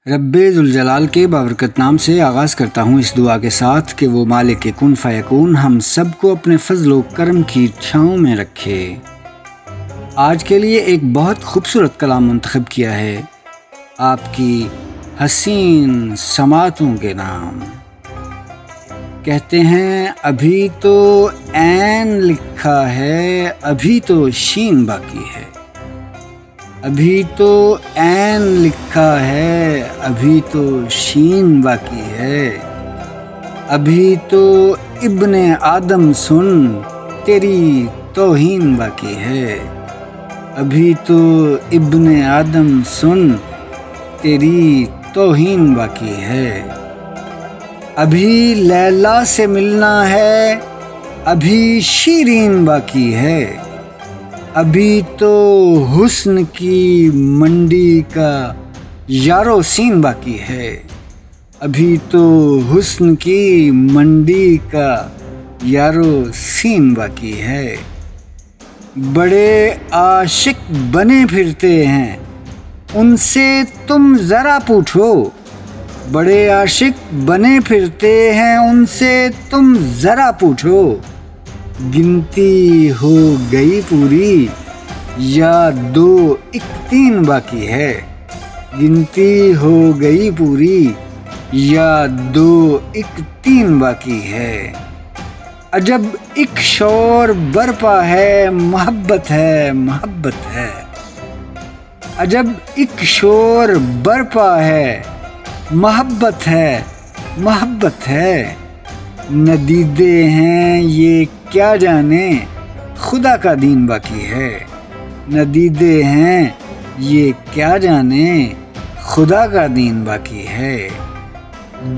رب ذوالجلال کے بابرکت نام سے آغاز کرتا ہوں اس دعا کے ساتھ کہ وہ مالک کن فیکون ہم سب کو اپنے فضل و کرم کی چھاؤں میں رکھے۔ آج کے لیے ایک بہت خوبصورت کلام منتخب کیا ہے آپ کی حسین سماعتوں کے نام۔ کہتے ہیں ابھی تو عین لکھا ہے، ابھی تو شین باقی ہے۔ ابھی تو عین لکھا ہے، ابھی تو شین باقی ہے۔ ابھی تو ابن آدم سن، تیری توہین باقی ہے۔ ابھی تو ابن آدم سن، تیری توہین باقی ہے۔ ابھی لیلا سے ملنا ہے، ابھی شیرین باقی ہے۔ ابھی تو حسن کی منڈی کا یارو سین باقی ہے۔ ابھی تو حسن کی منڈی کا یارو سین باقی ہے۔ بڑے عاشق بنے پھرتے ہیں، ان سے تم ذرا پوچھو۔ بڑے عاشق بنے پھرتے ہیں، ان سے تم ذرا پوچھو۔ گنتی ہو گئی پوری یا دو ایک تین باقی ہے۔ گنتی ہو گئی پوری یا دو ایک تین باقی ہے۔ عجب ایک شور برپا ہے، محبت ہے محبت ہے۔ عجب ایک شور برپا ہے، محبت ہے محبت ہے۔ ندیدے ہیں یہ کیا جانے، خدا کا دین باقی ہے۔ ندیدے ہیں یہ کیا جانے، خدا کا دین باقی ہے۔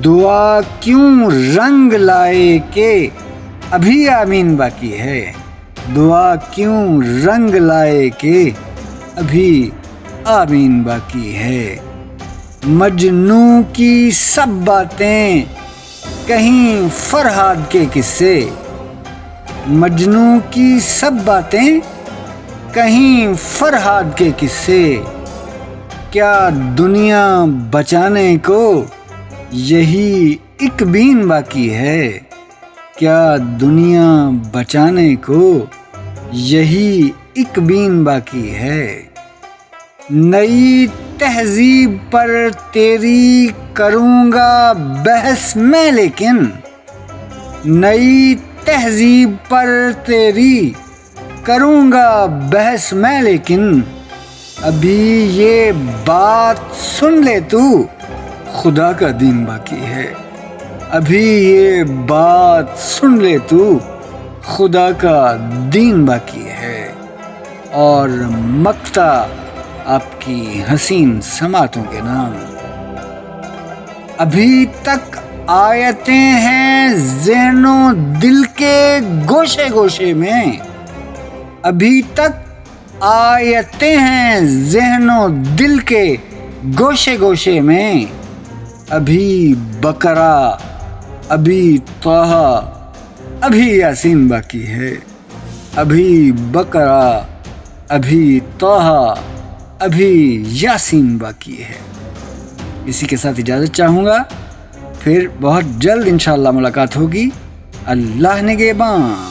دعا کیوں رنگ لائے کہ ابھی آمین باقی ہے۔ دعا کیوں رنگ لائے کہ ابھی آمین باقی ہے۔ مجنوں کی سب باتیں کہیں فرہاد کے قصے۔ مجنوں کی سب باتیں کہیں فرہاد کے قصے۔ کیا دنیا بچانے کو یہی ایک بین باقی ہے۔ کیا دنیا بچانے کو یہی ایک بین باقی ہے۔ نئی تہذیب پر تیری کروں گا بحث میں لیکن، نئی تہذیب پر تیری کروں گا بحث میں لیکن، ابھی یہ بات سن لے تو خدا کا دین باقی ہے۔ ابھی یہ بات سن لے تو خدا کا دین باقی ہے۔ اور مکتا آپ کی حسین سماعتوں کے نام۔ ابھی تک آیتیں ہیں ذہن و دل کے گوشے گوشے میں۔ ابھی تک آیتیں ہیں ذہن و دل کے گوشے گوشے میں۔ ابھی بقرہ، ابھی طٰہٰ، ابھی یاسین باقی ہے۔ ابھی بقرہ، ابھی طٰہٰ، ابھی یاسین باقی ہے۔ اسی کے ساتھ اجازت چاہوں گا، پھر بہت جلد انشاءاللہ ملاقات ہوگی۔ اللہ نگہباں۔